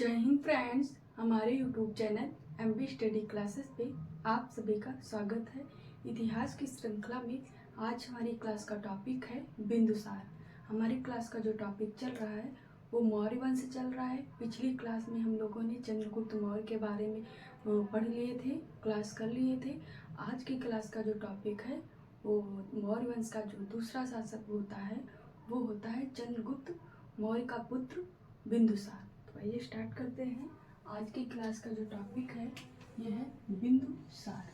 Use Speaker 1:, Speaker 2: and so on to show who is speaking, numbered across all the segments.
Speaker 1: जय हिंद फ्रेंड्स, हमारे YouTube channel MB study classes पे आप सभी का स्वागत है। इतिहास की श्रृंखला में आज हमारी क्लास का टॉपिक है बिंदुसार। हमारी क्लास का जो टॉपिक चल रहा है वो मौर्य वंश चल रहा है। पिछली क्लास में हम लोगों ने चंद्रगुप्त मौर्य के बारे में पढ़ लिए थे, क्लास कर लिए थे। आज की क्लास का जो टॉपिक है वो मौर्य वंश का जो दूसरा शासक होता है वो होता है चंद्रगुप्त मौर्य का पुत्र बिंदुसार। तो आइए स्टार्ट करते हैं। आज की क्लास का जो टॉपिक है यह है बिंदुसार।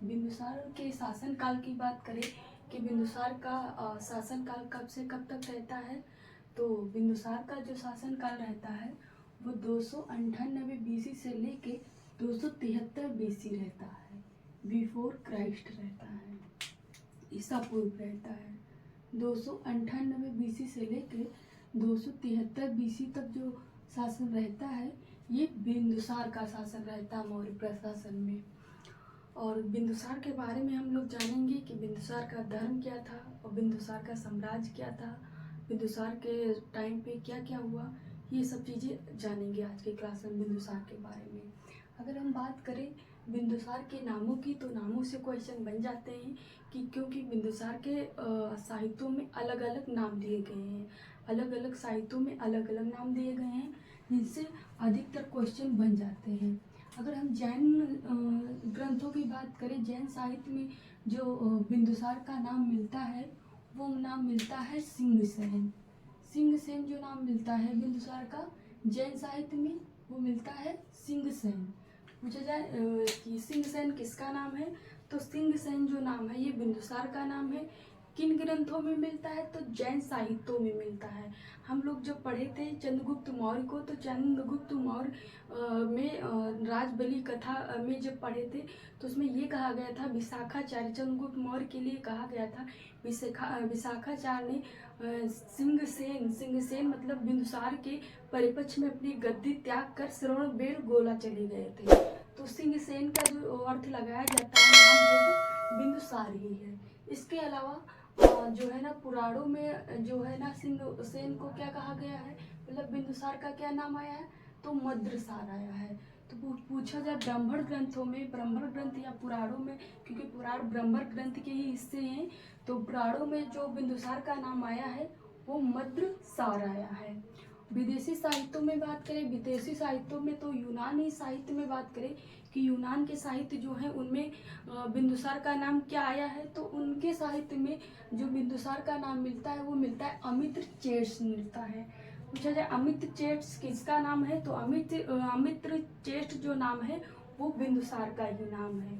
Speaker 1: बिंदुसार के शासनकाल की बात करें कि बिंदुसार का शासनकाल कब से कब तक रहता है, तो बिंदुसार का जो शासनकाल रहता है वो 298 BC से लेके 273 BC रहता है। बिफोर क्राइस्ट रहता है, ईसा पूर्व रहता है। 298 BC से लेके 273 BC तक जो शासन रहता है ये बिंदुसार का शासन रहता है मौर्य प्रशासन में। और बिंदुसार के बारे में हम लोग जानेंगे कि बिंदुसार का धर्म क्या था और बिंदुसार का साम्राज्य क्या था, बिंदुसार के टाइम पे क्या क्या हुआ, ये सब चीज़ें जानेंगे आज के क्लास में बिंदुसार के बारे में। अगर हम बात करें बिंदुसार के नामों की, तो नामों से क्वेश्चन बन जाते हैं कि क्योंकि बिंदुसार के साहित्यों में अलग अलग नाम दिए गए हैं, अलग अलग साहित्यों में अलग अलग नाम दिए गए हैं, जिनसे अधिकतर क्वेश्चन बन जाते हैं। अगर हम जैन ग्रंथों की बात करें, जैन साहित्य में जो बिंदुसार का नाम मिलता है वो नाम मिलता है सिंहसेन। सिंहसेन जो नाम मिलता है बिंदुसार का जैन साहित्य में वो मिलता है सिंहसेन। पूछा जाए कि सिंहसेन किसका नाम है, तो सिंहसेन जो नाम है ये बिंदुसार का नाम है। किन ग्रंथों में मिलता है, तो जैन साहित्यों में मिलता है। हम लोग जब पढ़े थे चंद्रगुप्त मौर्य को, तो चंद्रगुप्त मौर्य में राजबली कथा में जब पढ़े थे तो उसमें ये कहा गया था, विशाखाचार्य चंद्रगुप्त मौर्य के लिए कहा गया था, विशाखाचार्य ने सिंहसेन मतलब बिंदुसार के परिपक्ष में अपनी गद्दी त्याग कर श्रवणबेल गोला चले गए थे। तो सिंहसेन का जो अर्थ लगाया जाता है नाम है बिंदुसार ही है। इसके अलावा जो है ना पुराणों में जो है ना सिंहसेन को क्या कहा गया है, मतलब बिंदुसार का क्या नाम आया है, तो मद्रसार आया है। तो पूछा जाए ब्राह्मण ग्रंथों में, ब्राह्मण ग्रंथ या पुराणों में, क्योंकि पुराण ब्राह्मण ग्रंथ के ही हिस्से हैं, तो पुराणों में जो बिंदुसार का नाम आया है वो मद्रसार आया है। विदेशी साहित्यों में बात करें, विदेशी साहित्यों में तो यूनानी साहित्य में बात करें कि यूनान के साहित्य जो है उनमें बिंदुसार का नाम क्या आया है, तो उनके साहित्य में जो बिंदुसार का नाम मिलता है वो मिलता है अमित्रचेट्स मिलता है। पूछा जाए अमित्रचेट्स किसका नाम है, तो अमित्रचेट्स जो नाम है वो बिंदुसार का ही नाम है।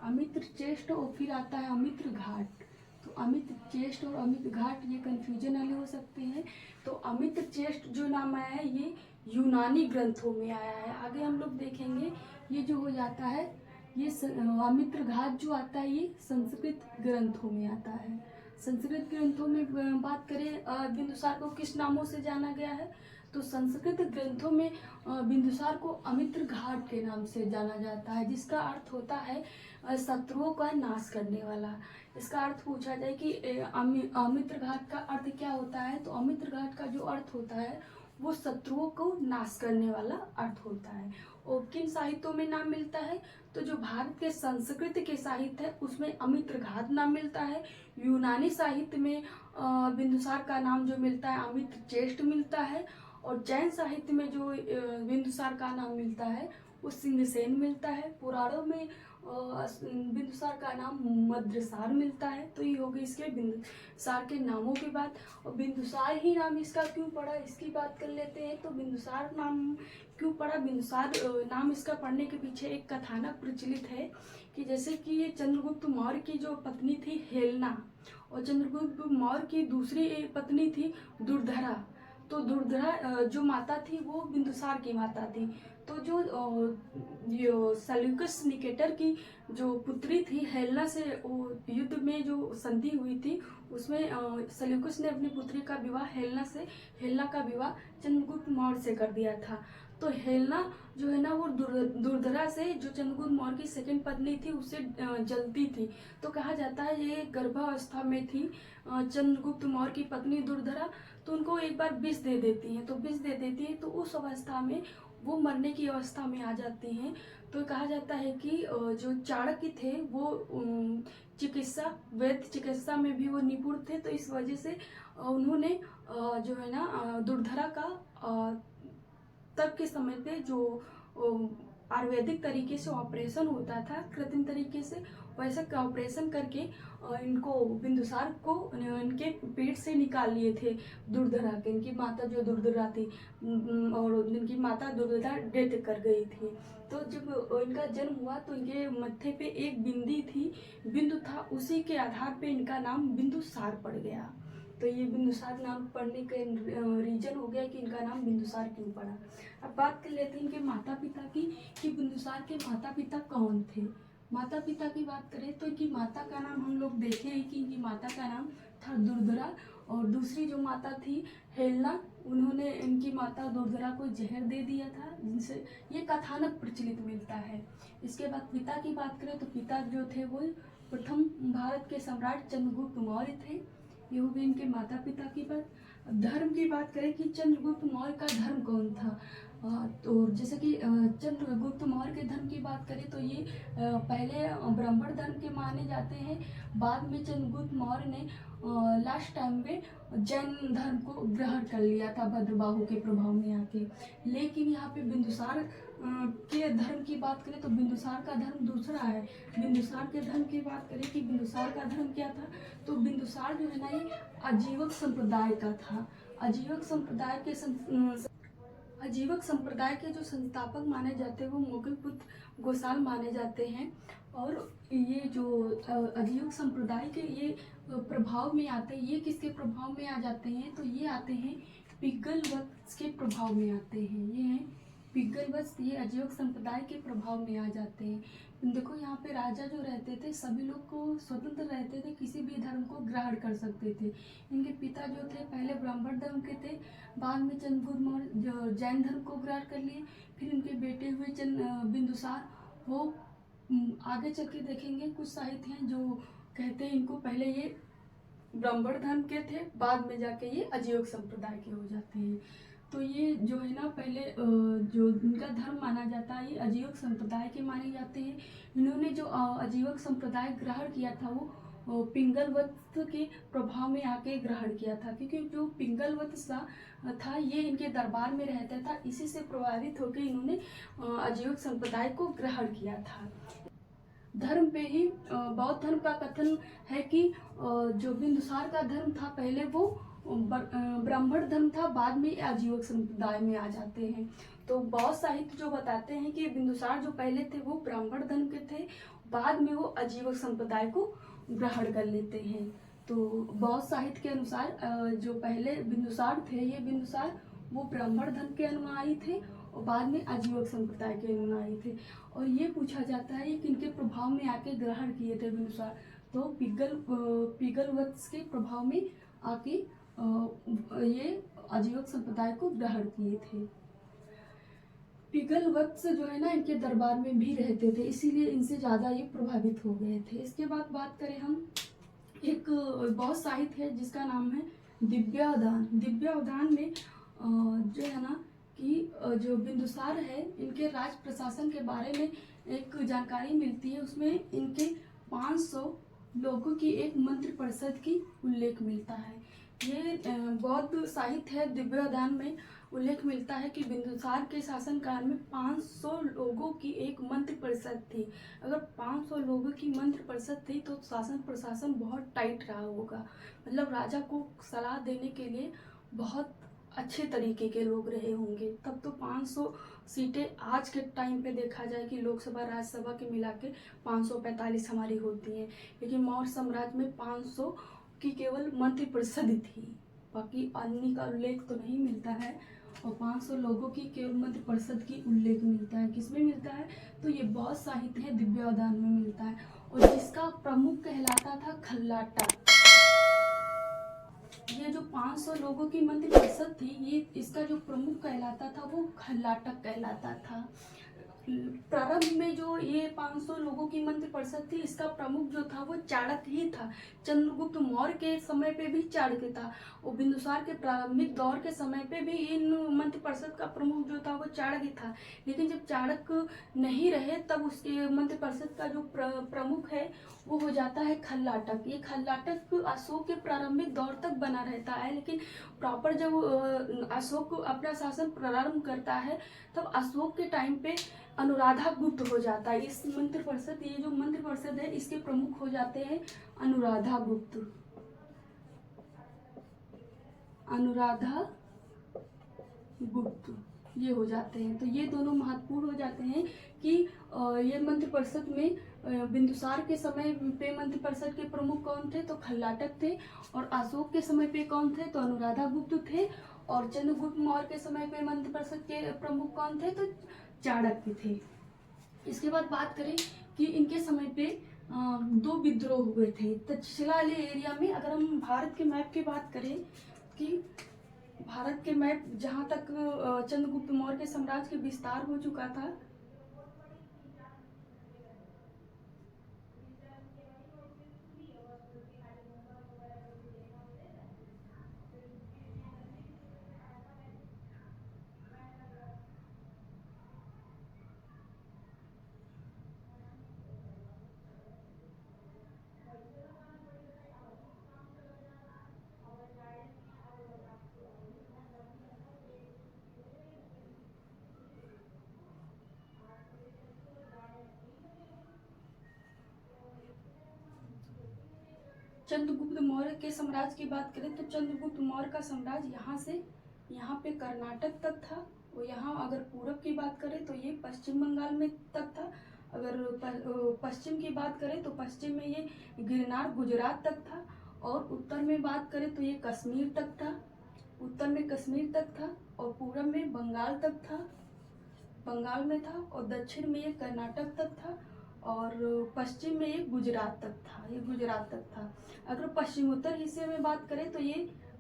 Speaker 1: अमित्रचेट्स और फिर आता है अमित्रघाट। तो अमित्रचेट्स और अमित्रघाट ये कंफ्यूजन वाले हो सकते हैं। तो अमित्रचेट्स जो नाम आया है ये यूनानी ग्रंथों में आया है। आगे हम लोग देखेंगे ये जो हो जाता है ये अमित्रघाट जो आता है ये संस्कृत ग्रंथों में आता है। संस्कृत ग्रंथों में बात करें बिंदुसार को किस नामों से जाना गया है, तो संस्कृत ग्रंथों में बिंदुसार को अमित्रघाट के नाम से जाना जाता है, जिसका अर्थ होता है शत्रुओं का नाश करने वाला। इसका अर्थ पूछा जाए कि अमित्रघाट का अर्थ क्या होता है, तो अमित्रघाट का जो अर्थ होता है वो शत्रुओं को नाश करने वाला अर्थ होता है। और किन साहित्यों में नाम मिलता है, तो जो भारत के संस्कृत के साहित्य है उसमें अमित्रघाट नाम मिलता है। यूनानी साहित्य में बिंदुसार का नाम जो मिलता है अमित्रचेट्स मिलता है। और जैन साहित्य में जो बिंदुसार का नाम मिलता है वो सिंहसेन मिलता है। पुराणों में बिंदुसार का नाम मद्रसार मिलता है। तो ये हो गई इसके बिंदुसार के नामों की बात। और बिंदुसार ही नाम इसका क्यों पड़ा इसकी बात कर लेते हैं। तो बिंदुसार नाम क्यों पड़ा, बिंदुसार नाम इसका पढ़ने के पीछे एक कथानक प्रचलित है कि जैसे कि ये चंद्रगुप्त मौर्य की जो पत्नी थी हेलेना और चंद्रगुप्त मौर्य की दूसरी पत्नी थी दुर्धरा। तो दुर्धरा जो माता थी वो बिंदुसार की माता थी। तो जो सेल्यूकस निकेटर की जो पुत्री थी हेलेना से युद्ध में जो संधि हुई थी उसमें सेल्यूकस ने अपनी पुत्री का विवाह हेलेना का विवाह चंद्रगुप्त मौर्य से कर दिया था। तो हेलेना जो है ना वो दुर्धरा से, जो चंद्रगुप्त मौर्य की सेकंड पत्नी थी, उससे जलती थी। तो कहा जाता है ये गर्भावस्था में थी चंद्रगुप्त मौर्य की पत्नी दुर्धरा। तो उनको एक बार विष दे देती हैं। तो विष दे देती हैं तो उस अवस्था में वो मरने की अवस्था में आ जाती हैं। तो कहा जाता है कि जो चाणक्य थे वो वैद्य चिकित्सा में भी वो निपुण थे। तो इस वजह से उन्होंने जो है ना दुर्धरा का तब के समय पे जो आयुर्वेदिक तरीके से ऑपरेशन होता था, कृत्रिम तरीके से वैसा ऑपरेशन करके इनको बिंदुसार को इनके पेट से निकाल लिए थे दुर्धरा के। इनकी माता जो दुर्धरा थी और इनकी माता दुर्धरा डेथ कर गई थी। तो जब इनका जन्म हुआ तो इनके मत्थे पे एक बिंदी थी, बिंदु था, उसी के आधार पे इनका नाम बिंदुसार पड़ गया। तो ये बिंदुसार नाम पढ़ने का रीजन हो गया कि इनका नाम बिंदुसार क्यों पड़ा। अब बात कर लेते हैं इनके माता पिता की कि बिंदुसार के माता पिता कौन थे। माता पिता की बात करें तो इनकी माता का नाम हम लोग देखे हैं कि इनकी माता का नाम था दुर्धरा, और दूसरी जो माता थी हेलना, उन्होंने इनकी माता दुर्धरा को जहर दे दिया था, जिनसे ये कथानक प्रचलित मिलता है। इसके बाद पिता की बात करें तो पिता जो थे वो प्रथम भारत के सम्राट चंद्रगुप्त मौर्य थे। ये हो गई इनके माता पिता की बात। धर्म की बात करें कि चंद्रगुप्त मौर्य का धर्म कौन था, तो जैसे कि चंद्रगुप्त मौर्य के धर्म की बात करें तो ये पहले ब्राह्मण धर्म के माने जाते हैं। बाद में चंद्रगुप्त मौर्य ने लास्ट टाइम में जैन धर्म को ग्रहण कर लिया था भद्रबाहु के प्रभाव में आके। लेकिन यहाँ पे बिंदुसार के धर्म की बात करें तो बिंदुसार का धर्म दूसरा है। बिंदुसार के धर्म की बात करें कि बिंदुसार का धर्म क्या था, तो बिंदुसार जो है ना ये आजीवक संप्रदाय का था। आजीवक संप्रदाय के जो संस्थापक माने जाते हैं वो मुगल पुत्र गोसाल माने जाते हैं। और ये जो आजीवक संप्रदाय के ये प्रभाव में आते हैं, ये किसके प्रभाव में आ जाते हैं, तो ये आते हैं पिंगल वंश के प्रभाव में आते हैं। ये हैं पिंगल वंश, ये आजीवक संप्रदाय के प्रभाव में आ जाते हैं। देखो यहाँ पे राजा जो रहते थे सभी लोग को स्वतंत्र रहते थे, किसी भी धर्म को ग्रहण कर सकते थे। इनके पिता जो थे पहले ब्राह्मण धर्म के थे, बाद में चंद्रगुप्त मौर्य जैन धर्म को ग्रहण कर लिए। फिर इनके बेटे हुए बिंदुसार, वो आगे चल के देखेंगे कुछ साहित्य हैं जो कहते हैं इनको पहले ये ब्राह्मण धर्म के थे, बाद में जाके ये आजीवक संप्रदाय के हो जाते हैं। तो ये जो है ना पहले जो इनका धर्म माना जाता है ये आजीवक संप्रदाय के माने जाते हैं। इन्होंने जो आजीवक संप्रदाय ग्रहण किया था वो पिंगल वंश के प्रभाव में आके ग्रहण किया था, क्योंकि जो पिंगल वंश था ये इनके दरबार में रहता था, इसी से प्रभावित होकर इन्होंने आजीवक संप्रदाय को ग्रहण किया था। धर्म पे ही बौद्ध धर्म का कथन है कि जो बिंदुसार का धर्म था पहले वो ब्राह्मण धर्म था, बाद में आजीवक संप्रदाय में आ जाते हैं। तो बौद्ध साहित्य जो बताते हैं कि बिंदुसार जो पहले थे वो ब्राह्मण धर्म के थे, बाद में वो आजीवक संप्रदाय को ग्रहण कर लेते हैं। तो बौद्ध साहित्य के अनुसार जो पहले बिंदुसार थे ये बिंदुसार वो ब्राह्मण धर्म के अनुयायी थे और बाद में आजीवक संप्रदाय के अनुयायी थे। और ये पूछा जाता है कि इनके प्रभाव में आके ग्रहण किए थे बिंदुसार, तो पिंगल वंश के प्रभाव में आके ये आजीवक संप्रदाय को ग्रहण किए थे। पिंगल वंश जो है ना इनके दरबार में भी रहते थे, इसीलिए इनसे ज़्यादा ये प्रभावित हो गए थे। इसके बाद बात करें हम, एक बहुत साहित्य है जिसका नाम है दिव्यावधान। दिव्यावधान में जो है ना कि जो बिंदुसार है इनके राज प्रशासन के बारे में एक जानकारी मिलती है। उसमें इनके 500 लोगों की एक मंत्री परिषद की उल्लेख मिलता है। ये बौद्ध साहित्य है, दिव्यावधान में उल्लेख मिलता है कि बिंदुसार के शासनकाल में 500 लोगों की एक मंत्री परिषद थी। अगर 500 लोगों की मंत्री परिषद थी तो शासन प्रशासन बहुत टाइट रहा होगा, मतलब राजा को सलाह देने के लिए बहुत अच्छे तरीके के लोग रहे होंगे। तब तो 500 सीटें आज के टाइम पे देखा जाए कि लोकसभा राज्यसभा के मिला के 545 हमारी होती हैं, लेकिन मौर्य साम्राज्य में 500 की केवल मंत्री परिषद थी, बाकी अन्य का उल्लेख तो नहीं मिलता है। और 500 लोगों की केवल मंत्री परिषद की उल्लेख मिलता है। किसमें मिलता है, तो ये बहुत साहित्य है दिव्यावधान में मिलता है। और जिसका प्रमुख कहलाता था खल्लाटा। ये जो 500 लोगों की मंत्री परिषद थी, ये इसका जो प्रमुख कहलाता था वो खल्लाटक कहलाता था। प्रारंभ में जो ये 500 लोगों की मंत्रिपरिषद थी, इसका प्रमुख जो था वो चाणक्य ही था। चंद्रगुप्त मौर्य के समय पे भी चाणक्य था, और बिंदुसार के प्रारंभिक दौर के समय पे भी इन मंत्रिपरिषद का प्रमुख जो था वो चाणक्य था। लेकिन जब चाणक्य नहीं रहे तब उसके मंत्रिपरिषद का जो प्रमुख है वो हो जाता है खल्लाटक। ये खल्लाटक अशोक के प्रारंभिक दौर तक बना रहता है, लेकिन प्रॉपर जब अशोक अपना शासन प्रारंभ करता है तब अशोक के टाइम पे अनुराधा गुप्त हो जाता है। इस मंत्रिपरिषद, ये जो मंत्रिपरिषद है, इसके प्रमुख हो जाते हैं अनुराधा गुप्त। अनुराधा गुप्त ये हो जाते हैं। तो ये दोनों महत्वपूर्ण हो जाते हैं कि ये मंत्रिपरिषद में बिंदुसार के समय पे मंत्रिपरिषद के प्रमुख कौन थे, तो खल्लाटक थे। और अशोक के समय पे कौन थे, तो अनुराधा गुप्त थे। और चंद्रगुप्त मौर्य के समय पे मंत्रिपरिषद के प्रमुख कौन थे, तो चाणक्य थे। इसके बाद बात करें कि इनके समय पे 2 विद्रोह हुए थे तक्षशिला एरिया में। अगर हम भारत के मैप की बात करें कि भारत के मैप जहाँ तक चंद्रगुप्त मौर्य के साम्राज्य के विस्तार हो चुका था, चंद्रगुप्त मौर्य के साम्राज्य की बात करें तो चंद्रगुप्त मौर्य का साम्राज्य यहाँ से यहाँ पे कर्नाटक तक था। और यहाँ अगर पूरब की बात करें तो ये पश्चिम बंगाल में तक था। अगर पश्चिम की बात करें तो पश्चिम में ये गिरनार गुजरात तक था। और उत्तर में बात करें तो ये कश्मीर तक था, उत्तर में कश्मीर तक था। और पूरब में बंगाल तक था, बंगाल में था। और दक्षिण में ये कर्नाटक तक था। और पश्चिम में ये गुजरात तक था, ये गुजरात तक था। अगर पश्चिमोत्तर हिस्से में बात करें तो ये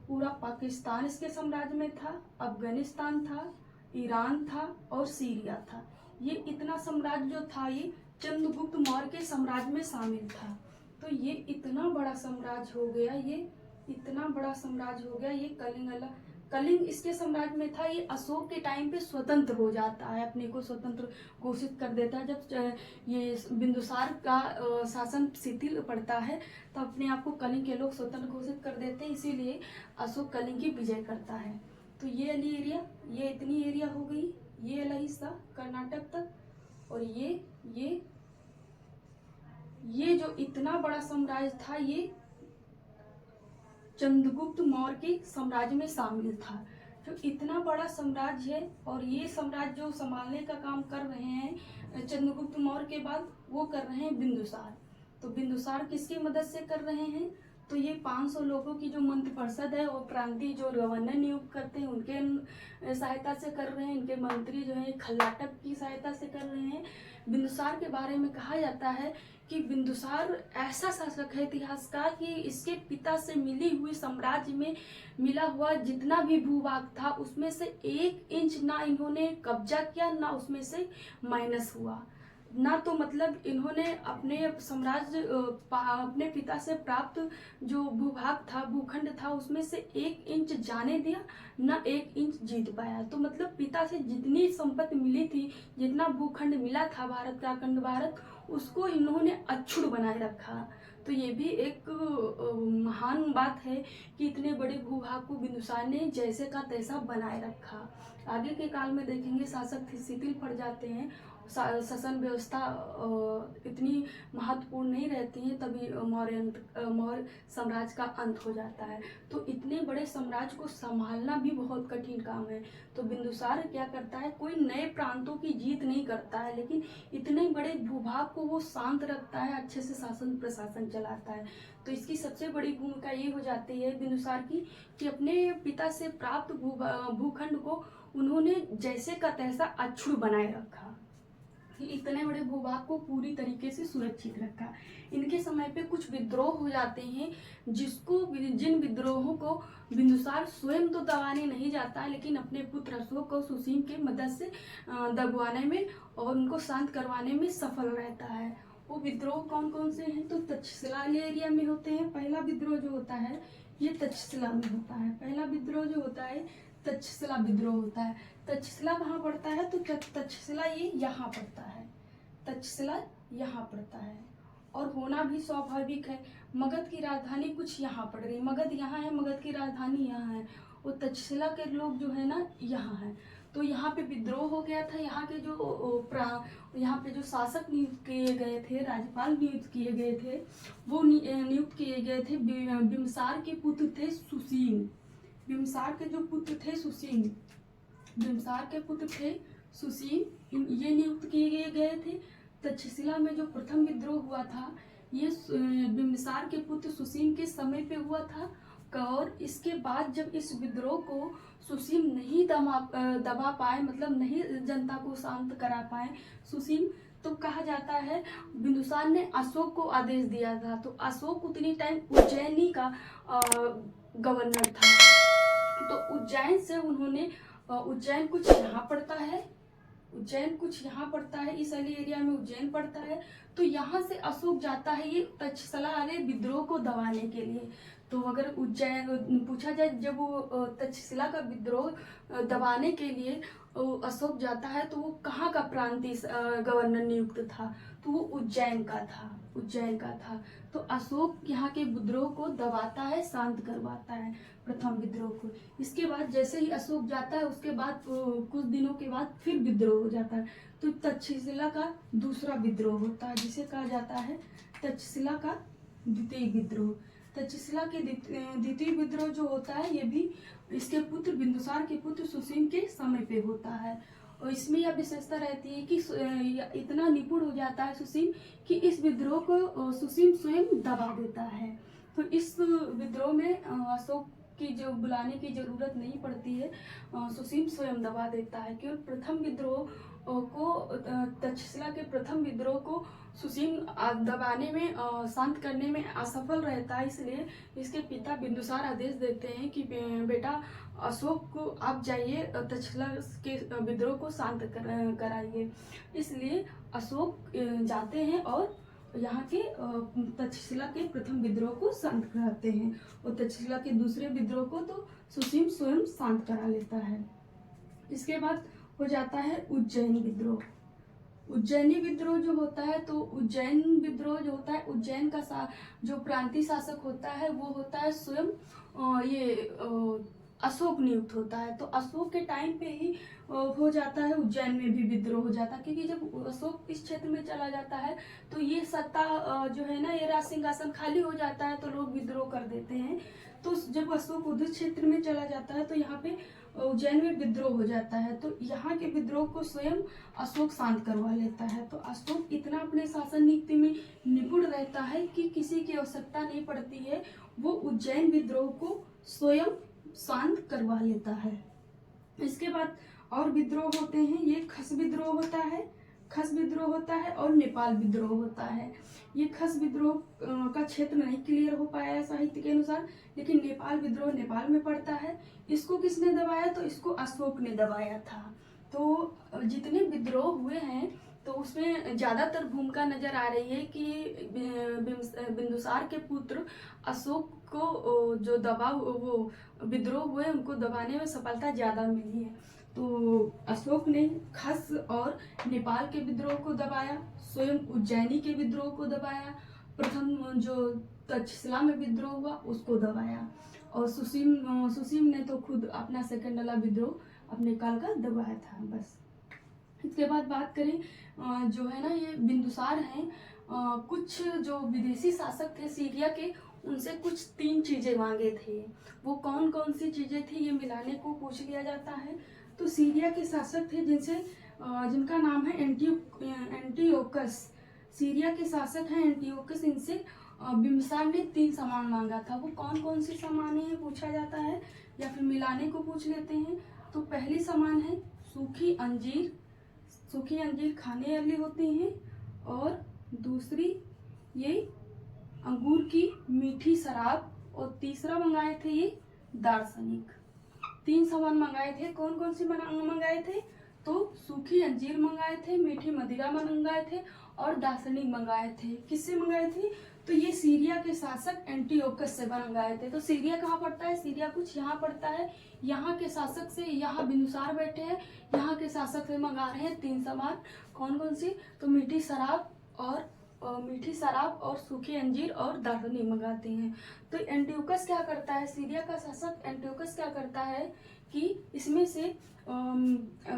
Speaker 1: पूरा पाकिस्तान इसके साम्राज्य में था, अफगानिस्तान था, ईरान था और सीरिया था। ये इतना साम्राज्य जो था ये चंद्रगुप्त मौर्य के साम्राज्य में शामिल था। तो ये इतना बड़ा साम्राज्य हो गया, ये इतना बड़ा साम्राज्य हो गया। ये कलिंग इसके साम्राज्य में था। ये अशोक के टाइम पे स्वतंत्र हो जाता है, अपने को स्वतंत्र घोषित कर देता है। जब ये बिंदुसार का शासन शिथिल पड़ता है तो अपने आप को कलिंग के लोग स्वतंत्र घोषित कर देते हैं, इसीलिए अशोक कलिंग की विजय करता है। तो ये वाली एरिया, ये इतनी एरिया हो गई, ये वाला हिस्सा कर्नाटक तक। और ये जो इतना बड़ा साम्राज्य था ये चंद्रगुप्त मौर्य के साम्राज्य में शामिल था। जो इतना बड़ा साम्राज्य है, और ये साम्राज्य जो संभालने का काम कर रहे हैं चंद्रगुप्त मौर्य के बाद, वो कर रहे हैं बिंदुसार। तो बिंदुसार किसकी मदद से कर रहे हैं, तो ये 500 लोगों की जो मंत्रिपरिषद है वो प्रांतीय जो गवर्नर नियुक्त करते हैं उनके सहायता से कर रहे हैं। इनके मंत्री जो है खल्लाटक की सहायता से कर रहे हैं। बिंदुसार के बारे में कहा जाता है कि बिंदुसार ऐसा शासक है इतिहासकार कि इसके पिता से मिली हुई साम्राज्य में मिला हुआ जितना भी भूभाग था उसमें से 1 इंच ना इन्होंने कब्जा किया, ना उसमें से माइनस हुआ, ना तो मतलब इन्होंने अपने साम्राज्य अपने पिता से प्राप्त जो भूभाग था, भूखंड था, उसमें से 1 इंच जाने दिया, ना 1 इंच जीत पाया। तो मतलब पिता से जितनी संपत्ति मिली थी, जितना भूखंड मिला था भारत का, अखंड भारत, उसको इन्होंने अक्षुण्ण बनाए रखा। तो ये भी एक महान बात है कि इतने बड़े भूभाग को बिंदुसार ने जैसे का तैसा बनाए रखा। आगे के काल में देखेंगे शासक शिथिल पड़ जाते हैं, शासन व्यवस्था इतनी महत्वपूर्ण नहीं रहती है, तभी मौर्य साम्राज्य का अंत हो जाता है। तो इतने बड़े साम्राज्य को संभालना भी बहुत कठिन काम है। तो बिंदुसार क्या करता है, कोई नए प्रांतों की जीत नहीं करता है, लेकिन इतने बड़े भूभाग को वो शांत रखता है, अच्छे से शासन प्रशासन चलाता है। तो इसकी सबसे बड़ी भूमिका ये हो जाती है बिंदुसार की कि अपने पिता से प्राप्त भूखंड को उन्होंने जैसे का तैसा अक्षुण्ण बनाए रखा। इतने बड़े भूभाग को पूरी तरीके से सुरक्षित रखा। इनके समय पे कुछ विद्रोह हो जाते हैं जिन विद्रोहों को बिंदुसार स्वयं तो दबाने नहीं जाता, लेकिन अपने पुत्र अशोक को सुसीम के मदद से दबवाने में और उनको शांत करवाने में सफल रहता है। वो विद्रोह कौन कौन से हैं? तो तक्षशिला एरिया में होते हैं। पहला विद्रोह जो होता है ये तक्षशिला में होता है। पहला विद्रोह जो होता है तक्षशिला विद्रोह होता है। तक्षशिला कहाँ पड़ता है? तो तक्षशिला ये यहाँ पड़ता है। तक्षशिला यहाँ पड़ता है और होना भी स्वाभाविक है। मगध की राजधानी कुछ यहाँ पड़ रही, मगध यहाँ है, मगध की राजधानी यहाँ है और तक्षशिला के लोग जो है ना यहाँ है। तो यहाँ पे विद्रोह हो गया था। यहाँ के यहाँ पे जो शासक नियुक्त किए गए थे, राज्यपाल नियुक्त किए गए थे, वो नियुक्त किए गए थे बिम्बिसार के पुत्र थे सुसीम। बिम्बिसार के जो पुत्र थे सुसीम, बिम्बिसार के पुत्र थे सुसीम, ये नियुक्त किए गए थे। तक्षशिला में जो प्रथम विद्रोह हुआ था ये बिम्बिसार के पुत्र सुसीम के समय पे हुआ था। और इसके बाद जब इस विद्रोह को सुसीम नहीं दबा पाए, मतलब नहीं जनता को शांत करा पाए सुसीम, तो कहा जाता है बिंदुसार ने अशोक को आदेश दिया था। तो अशोक उतनी टाइम उज्जैनी का गवर्नर था। तो उज्जैन से उन्होंने उज्जैन कुछ यहाँ पड़ता है, उज्जैन कुछ यहाँ पड़ता है, इस वाले एरिया में उज्जैन पड़ता है। तो यहाँ से अशोक जाता है ये तक्षशिला वाले विद्रोह को दबाने के लिए। तो अगर उज्जैन पूछा जाए, जब वो तक्षशिला का विद्रोह दबाने के लिए अशोक जाता है तो वो कहाँ का प्रांतीय गवर्नर नियुक्त था? तो वो उज्जैन का था, उज्जैन का था। तो अशोक यहाँ के विद्रोह को दबाता है, शांत करवाता है प्रथम विद्रोह को। इसके बाद जैसे ही अशोक जाता है उसके बाद कुछ दिनों के बाद फिर विद्रोह हो जाता है। तो तक्षशिला का दूसरा विद्रोह होता है जिसे कहा जाता है तक्षशिला का द्वितीय विद्रोह। तक्षशिला के द्वितीय विद्रोह जो होता है ये भी इसके पुत्र बिंदुसार के पुत्र सुसीम के समय पे होता है। और इसमें यह विशेषता रहती है कि इतना निपुण हो जाता है सुसीम कि इस विद्रोह को सुसीम स्वयं दबा देता है। तो इस विद्रोह में अशोक की जो बुलाने की जरूरत नहीं पड़ती है, सुसीम स्वयं दबा देता है। केवल प्रथम विद्रोह को तक्षशिला के प्रथम विद्रोह को सुसीम दबाने में, शांत करने में असफल रहता है। इसलिए इसके पिता बिंदुसार आदेश देते हैं कि बेटा अशोक को आप जाइए तक्षशिला के विद्रोह को शांत कराइए। इसलिए अशोक जाते हैं और यहाँ के तक्षशिला के प्रथम विद्रोह को शांत कराते हैं और तक्षशिला के दूसरे विद्रोह को तो सुसीम स्वयं शांत करा लेता है। इसके बाद हो जाता है उज्जैन विद्रोह। उज्जैनी विद्रोह जो होता है, तो उज्जैन विद्रोह जो होता है, उज्जैन का जो प्रांतीय शासक होता है वो होता है स्वयं ये अशोक नियुक्त होता है। तो अशोक के टाइम पे ही हो जाता है उज्जैन में भी विद्रोह हो जाता है, क्योंकि जब अशोक इस क्षेत्र में चला जाता है तो ये सत्ता जो है ना, ये राज सिंहासन खाली हो जाता है तो लोग विद्रोह कर देते हैं। तो जब अशोक उधर क्षेत्र में चला जाता है तो यहाँ पे उज्जैन में विद्रोह हो जाता है। तो यहाँ के विद्रोह को स्वयं अशोक शांत करवा लेता है। तो अशोक इतना अपने शासन नीति में निपुण रहता है कि किसी की आवश्यकता नहीं पड़ती है, वो उज्जैन विद्रोह को स्वयं शांत करवा लेता है। इसके बाद और विद्रोह होते हैं, ये खस विद्रोह होता है, खस विद्रोह होता है और नेपाल विद्रोह होता है। ये खस विद्रोह का क्षेत्र नहीं क्लियर हो पाया है साहित्य के अनुसार, लेकिन नेपाल विद्रोह नेपाल में पड़ता है। इसको किसने दबाया? तो इसको अशोक ने दबाया था। तो जितने विद्रोह हुए हैं तो उसमें ज़्यादातर भूमिका नजर आ रही है कि बिंदुसार के पुत्र अशोक को जो वो विद्रोह हुए उनको दबाने में सफलता ज़्यादा मिली है। तो अशोक ने खस और नेपाल के विद्रोह को दबाया, स्वयं उज्जैनी के विद्रोह को दबाया, प्रथम जो तक्षशिला में विद्रोह हुआ उसको दबाया, और सुसीम ने तो खुद अपना सेकंड वाला विद्रोह अपने काल का दबाया था। बस इसके बाद बात करें जो है ना, ये बिंदुसार हैं, कुछ जो विदेशी शासक थे सीरिया के, उनसे कुछ 3 चीज़ें मांगे थे। वो कौन कौन सी चीज़ें थी ये मिलाने को पूछ लिया जाता है। तो सीरिया के शासक थे जिनका नाम है एंटियोकस। सीरिया के शासक हैं एंटियोकस। इनसे बिम्बिसार ने 3 सामान मांगा था। वो कौन कौन सी सामान है पूछा जाता है या फिर मिलाने को पूछ लेते हैं। तो पहली सामान है सूखी अंजीर, सूखी अंजीर खाने वाली होती हैं, और दूसरी ये अंगूर की मीठी शराब, और तीसरा मंगाए थे ये दार्शनिक। 3 सामान मंगाए थे। कौन कौन सी मंगाए थे? तो सूखी अंजीर मंगाए थे, मीठी मदिरा मंगाए थे, और दार्शनिक मंगाए थे। किससे मंगाए थे? तो ये सीरिया के शासक एंटियोकस से मंगाए थे। तो सीरिया कहाँ पड़ता है? सीरिया कुछ यहाँ पड़ता है। यहाँ के शासक से, यहाँ बिंदुसार बैठे हैं, यहाँ के शासक से मंगा रहे हैं 3 सामान। कौन कौन सी? तो मीठी शराब और सूखी अंजीर और दार्शनिक मंगाते हैं। तो एंटियोकस क्या करता है? सीरिया का शासक एंटियोकस क्या करता है कि इसमें से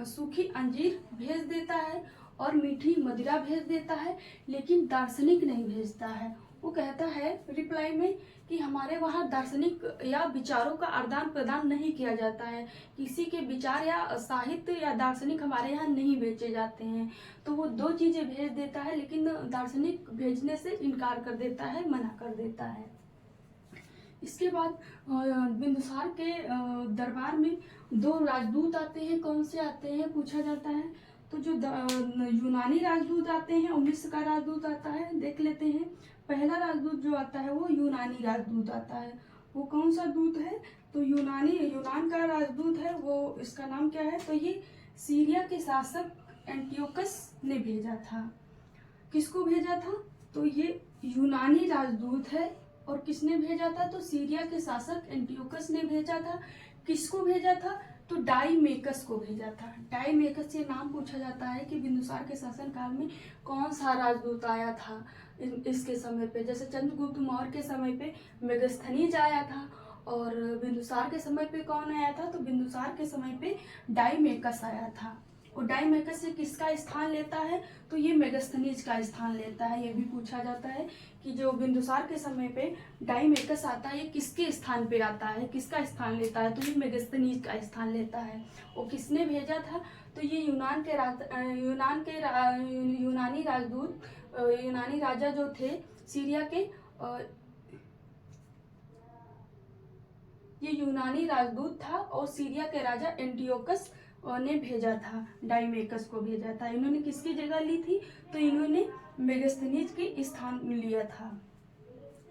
Speaker 1: सूखी अंजीर भेज देता है और मीठी मदिरा भेज देता है, लेकिन दार्शनिक नहीं भेजता है। वो कहता है रिप्लाई में कि हमारे वहाँ दार्शनिक या विचारों का आदान प्रदान नहीं किया जाता है, किसी के विचार या साहित्य या दार्शनिक हमारे यहाँ नहीं बेचे जाते हैं। तो वो 2 चीज़ें भेज देता है, लेकिन दार्शनिक भेजने से इनकार कर देता है, मना कर देता है। इसके बाद बिंदुसार के दरबार में 2 राजदूत आते हैं। कौन से आते हैं पूछा जाता है। तो जो यूनानी राजदूत आते हैं और मिस्र का राजदूत आता है, देख लेते हैं। पहला राजदूत जो आता है वो यूनानी राजदूत आता है। वो कौन सा दूत है? तो यूनान का राजदूत है वो। इसका नाम क्या है? तो ये सीरिया के शासक एंटियोकस ने भेजा था। किसको भेजा था? तो ये यूनानी राजदूत है। और किसने भेजा था? तो सीरिया के शासक एंटियोकस ने भेजा था। किसको भेजा था? तो डाईमेकस को भेजा था। डाईमेकस से नाम पूछा जाता है कि बिंदुसार के शासन काल में कौन सा राजदूत आया था इसके समय पे। जैसे चंद्रगुप्त मौर्य के समय पे मेगस्थनीज आया था, और बिंदुसार के समय पे कौन आया था? तो बिंदुसार के समय पे डाईमेकस आया था। और डाईमेकस से किसका स्थान लेता है? तो ये मेगस्थनीज का स्थान लेता है। ये भी पूछा जाता है कि जो बिंदुसार के समय पे डाईमेकस आता है, ये किसके स्थान पे आता है, किसका स्थान लेता है? तो ये मेगस्थनीज का स्थान लेता है। और किसने भेजा था? तो ये यूनानी राजदूत, यूनानी राजा जो थे सीरिया के, ये यूनानी राजदूत था और सीरिया के राजा एंटियोकस ने भेजा था, डाईमेकस को भेजा था। इन्होंने किसकी जगह ली थी? तो इन्होंने मेगस्थनीज के स्थान लिया था।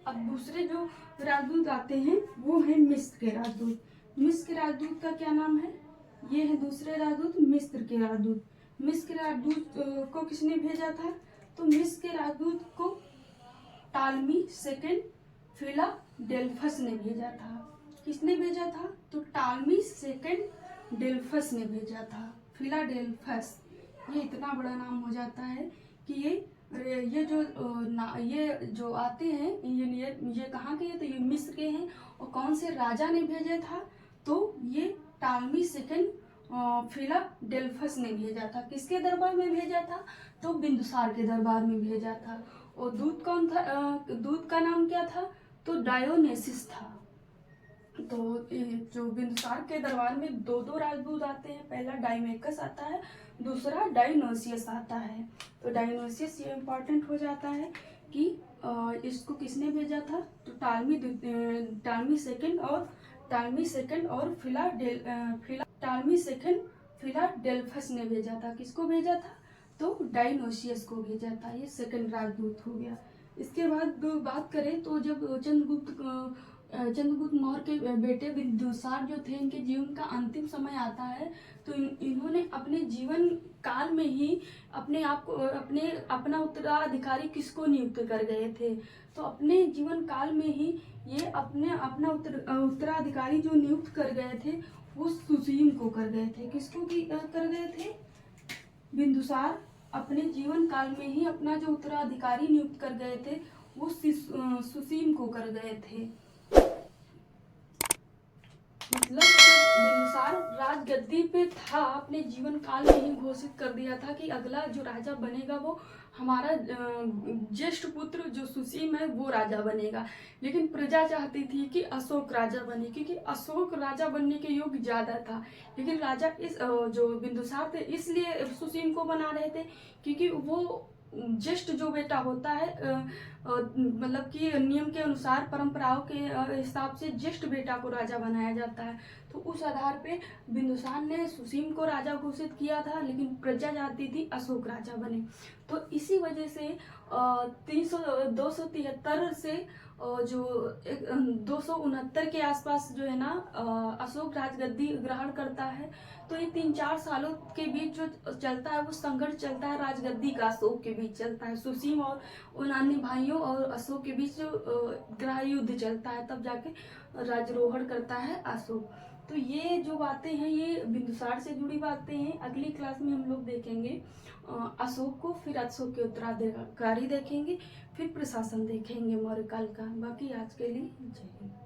Speaker 1: अब दूसरे जो राजदूत आते हैं वो है मिस्र के राजदूत। मिस्र के राजदूत का क्या नाम है? ये है दूसरे राजदूत, मिस्र के राजदूत। मिस्र के राजदूत को किसने भेजा था? तो मिस्र के राजदूत को टालमी सेकंड फिलाडेल्फस ने भेजा था। किसने भेजा था? तो टालमी सेकंड डेल्फस ने भेजा था। फिलाडेल्फस, ये इतना बड़ा नाम हो जाता है कि ये जो आते हैं ये कहाँ के हैं? तो ये मिस्र के हैं। और कौन से राजा ने भेजा था? तो ये टालमी सेकंड फिलाडेल्फस ने भेजा था। किसके दरबार में भेजा था? तो बिंदुसार के दरबार में भेजा था। और दूत कौन था? दूत का नाम क्या था? तो डायोनेसिस था। तो जो बिंदुसार के दरबार में 2 राजदूत आते हैं। पहला डाईमेकस आता है, दूसरा डायोनोसियस आता है। तो डायोनोसियस ये इम्पोर्टेंट हो जाता है कि इसको किसने भेजा था? तो टालमी सेकंड और फिलाडेल्फस ने भेजा था। किसको भेजा था? तो डायोनोसियस को भेजा था। ये सेकंड राजदूत हो गया। इसके बाद बात करें तो जब चंद्रगुप्त मौर्य के बेटे बिंदुसार जो थे, इनके जीवन का अंतिम समय आता है, तो इन्होंने अपने जीवन काल में ही अपना उत्तराधिकारी किसको नियुक्त कर गए थे? तो अपने जीवन काल में ही ये अपना उत्तराधिकारी जो नियुक्त कर गए थे वो सुसीम को कर गए थे। किसको कर गए थे? बिंदुसार अपने जीवन काल में ही अपना जो उत्तराधिकारी नियुक्त कर गए थे वो सुसीम को कर गए थे। मतलब बिंदुसार राजगद्दी पे था, अपने जीवन काल में ही घोषित कर दिया था कि अगला जो राजा बनेगा वो हमारा ज्येष्ठ पुत्र जो सुसीम है वो राजा बनेगा। लेकिन प्रजा चाहती थी कि अशोक राजा बने, क्योंकि अशोक राजा बनने के योग्य ज्यादा था। लेकिन राजा जो बिंदुसार थे इसलिए सुसीम को बना रहे थे क्योंकि वो ज्येष्ठ जो बेटा होता है, मतलब कि नियम के अनुसार, परंपराओं के हिसाब से ज्येष्ठ बेटा को राजा बनाया जाता है। तो उस आधार पे बिंदुसार ने सुसीम को राजा घोषित किया था, लेकिन प्रजा चाहती थी अशोक राजा बने। तो इसी वजह से 273 से जो 269 के आसपास जो है ना अशोक राजगद्दी ग्रहण करता है। तो ये 3-4 सालों के बीच जो चलता है वो संघर्ष चलता है राजगद्दी का, अशोक के बीच चलता है, सुसीम और उन अन्य भाइयों और अशोक के बीच जो ग्रह युद्ध चलता है, तब जाके राजरोहण करता है अशोक। तो ये जो बातें हैं ये बिंदुसार से जुड़ी बातें हैं। अगली क्लास में हम लोग देखेंगे अशोक को, फिर अशोक के उत्तराधिकारी देखेंगे, फिर प्रशासन देखेंगे मौर्य काल का। बाकी आज के लिए जय हिंद।